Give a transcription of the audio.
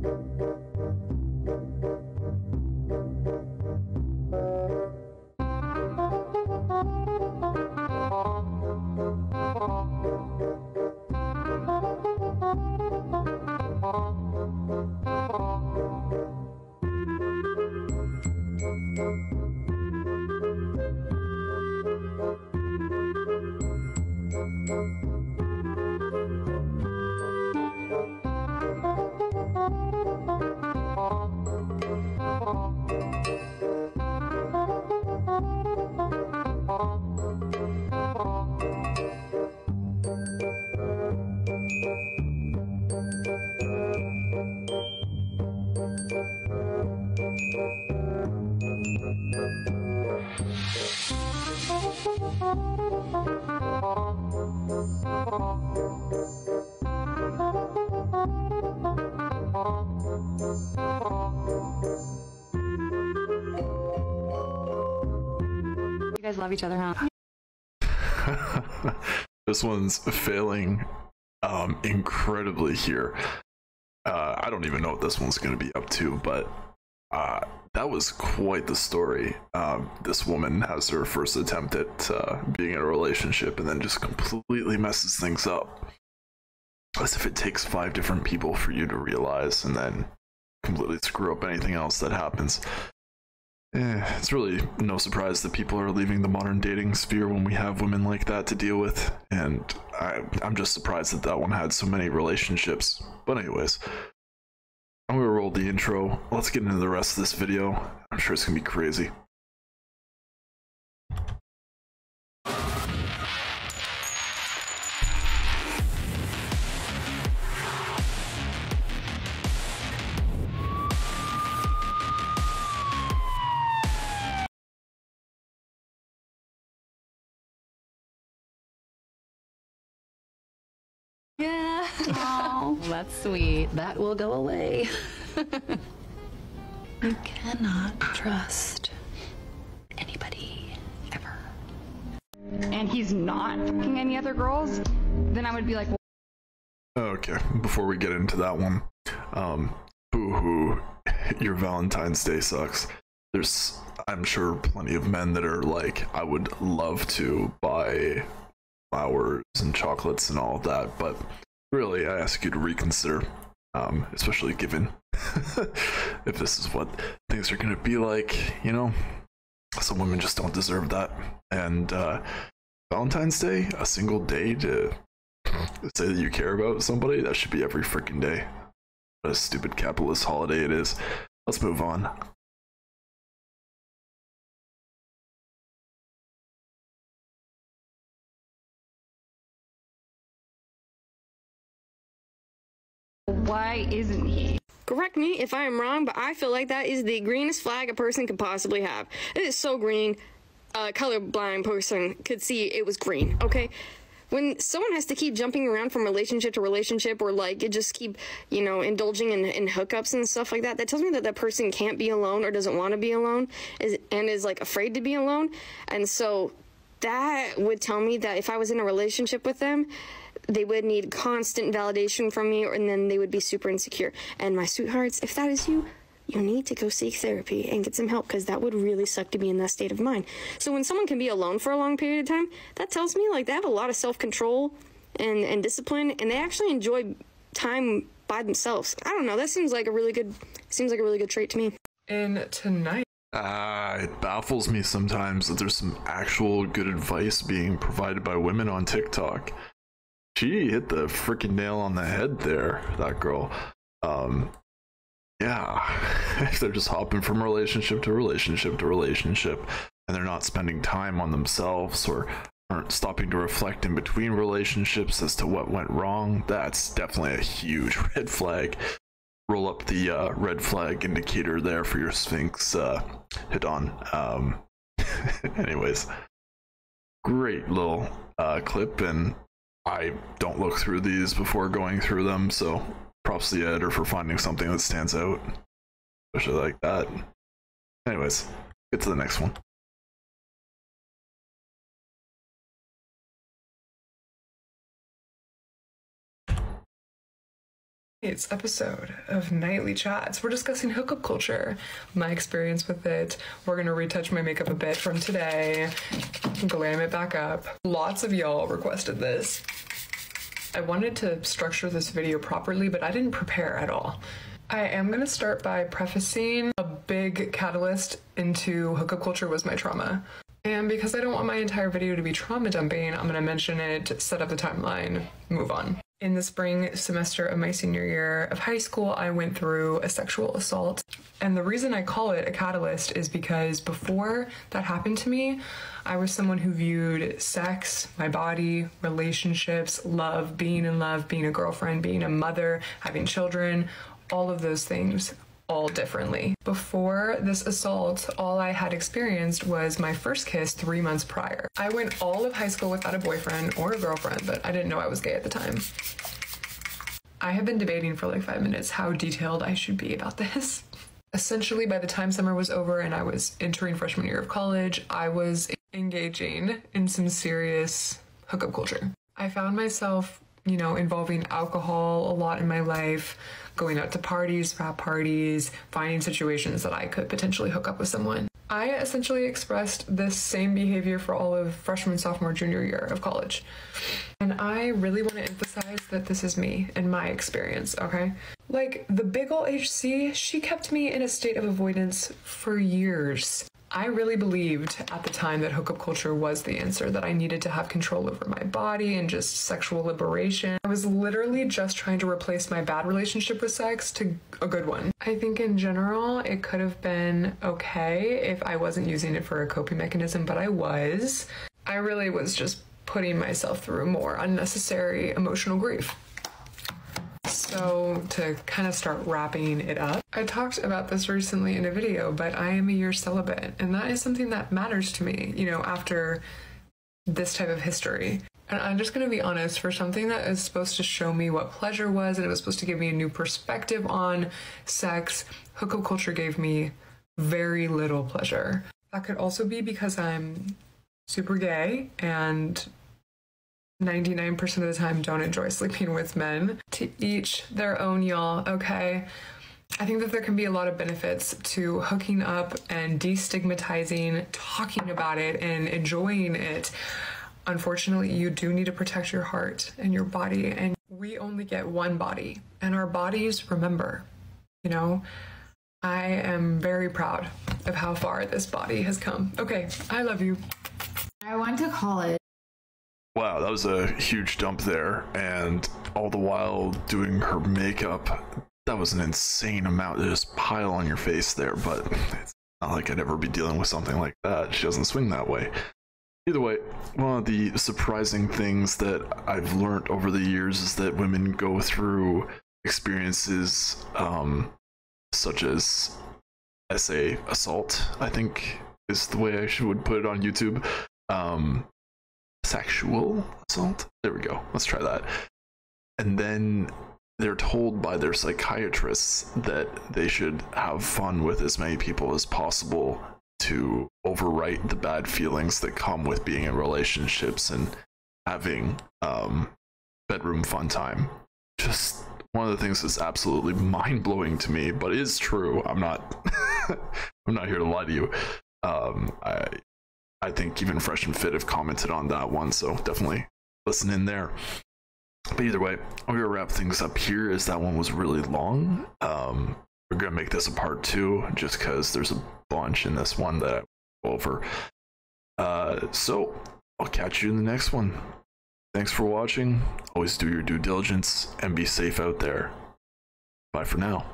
You guys love each other, huh? This one's failing incredibly here. I don't even know what this one's going to be up to, but that was quite the story. This woman has her first attempt at being in a relationship and then just completely messes things up. As if it takes 5 different people for you to realize and then completely screw up anything else that happens. It's really no surprise that people are leaving the modern dating sphere when we have women like that to deal with, and I'm just surprised that that one had so many relationships. But anyways, I'm gonna roll the intro. Let's get into the rest of this video. I'm sure it's gonna be crazy. Yeah. Oh, that's sweet. That will go away. You cannot trust anybody ever. And he's not fucking any other girls, then I would be like, Okay, before we get into that one, boo-hoo, your Valentine's Day sucks. There's, I'm sure, plenty of men that are like, I would love to buy flowers and chocolates and all of that, but really I ask you to reconsider, especially given if this is what things are going to be like. You know, some women just don't deserve that. And Valentine's Day, a single day to say that you care about somebody, that should be every freaking day. What a stupid capitalist holiday it is. Let's move on. why isn't he? Correct me if I am wrong, but I feel like that is the greenest flag a person could possibly have. It is so green, a colorblind person could see it was green, okay? When someone has to keep jumping around from relationship to relationship, or like it just keep, you know, indulging in hookups and stuff like that, that tells me that that person can't be alone or doesn't want to be alone, and is like afraid to be alone. And so that would tell me that if I was in a relationship with them, they would need constant validation from me, and then they would be super insecure. And my sweethearts, if that is you, you need to go seek therapy and get some help, because that would really suck to be in that state of mind. So when someone can be alone for a long period of time, that tells me like they have a lot of self-control and discipline, and they actually enjoy time by themselves. I don't know, that seems like a really good trait to me. And tonight, It baffles me sometimes that there's some actual good advice being provided by women on TikTok. She hit the freaking nail on the head there, that girl. Yeah, if they're just hopping from relationship to relationship to relationship, and they're not spending time on themselves, or aren't stopping to reflect in between relationships as to what went wrong, that's definitely a huge red flag. Roll up the red flag indicator there for your Sphinx hit on. Anyways, great little clip, and I don't look through these before going through them, so props to the editor for finding something that stands out, especially like that. Anyways, get to the next one. It's episode of Nightly Chats. We're discussing hookup culture, my experience with it. We're going to retouch my makeup a bit from today, glam it back up. Lots of y'all requested this. I wanted to structure this video properly, but I didn't prepare at all. I am going to start by prefacing a big catalyst into hookup culture was my trauma. And because I don't want my entire video to be trauma dumping, I'm going to mention it, set up the timeline, move on. In the spring semester of my senior year of high school, I went through a sexual assault. And the reason I call it a catalyst is because before that happened to me, I was someone who viewed sex, my body, relationships, love, being in love, being a girlfriend, being a mother, having children, all of those things all differently. Before this assault, all I had experienced was my first kiss 3 months prior. I went all of high school without a boyfriend or a girlfriend, but I didn't know I was gay at the time. I have been debating for like 5 minutes how detailed I should be about this. Essentially, by the time summer was over and I was entering freshman year of college, I was engaging in some serious hookup culture. I found myself, involving alcohol a lot in my life, going out to parties, frat parties, finding situations that I could potentially hook up with someone. I essentially expressed this same behavior for all of freshman, sophomore, junior year of college. And I really want to emphasize that this is me and my experience, okay? Like, the big ol' HC, she kept me in a state of avoidance for years. I really believed at the time that hookup culture was the answer, that I needed to have control over my body and just sexual liberation. I was literally just trying to replace my bad relationship with sex to a good one. I think in general, it could have been okay if I wasn't using it for a coping mechanism, but I was. I really was just putting myself through more unnecessary emotional grief. So to kind of start wrapping it up, I talked about this recently in a video, but I am a year celibate, and that is something that matters to me, after this type of history. And I'm just going to be honest, for something that is supposed to show me what pleasure was, and it was supposed to give me a new perspective on sex, hookup culture gave me very little pleasure. That could also be because I'm super gay and 99% of the time don't enjoy sleeping with men. To each their own, y'all, okay? I think that there can be a lot of benefits to hooking up and destigmatizing, talking about it, and enjoying it. Unfortunately, you do need to protect your heart and your body, and we only get one body, and our bodies remember, I am very proud of how far this body has come. Okay, I love you. I went to college. Wow, that was a huge dump there, and all the while doing her makeup. That was an insane amount to just pile on your face there, but it's not like I'd ever be dealing with something like that. She doesn't swing that way. Either way, one of the surprising things that I've learned over the years is that women go through experiences such as SA assault, I think is the way I would put it on YouTube. Sexual assault? There we go. Let's try that. And then they're told by their psychiatrists that they should have fun with as many people as possible to overwrite the bad feelings that come with being in relationships and having bedroom fun time. Just one of the things that's absolutely mind-blowing to me, but it is true. I'm not I'm not here to lie to you. I think even Fresh and Fit have commented on that one, so definitely listen in there. But either way, I'm gonna wrap things up here, as that one was really long. We're gonna make this a part 2, just because there's a bunch in this one that I will go over. So I'll catch you in the next one. Thanks for watching. Always do your due diligence and be safe out there. Bye for now.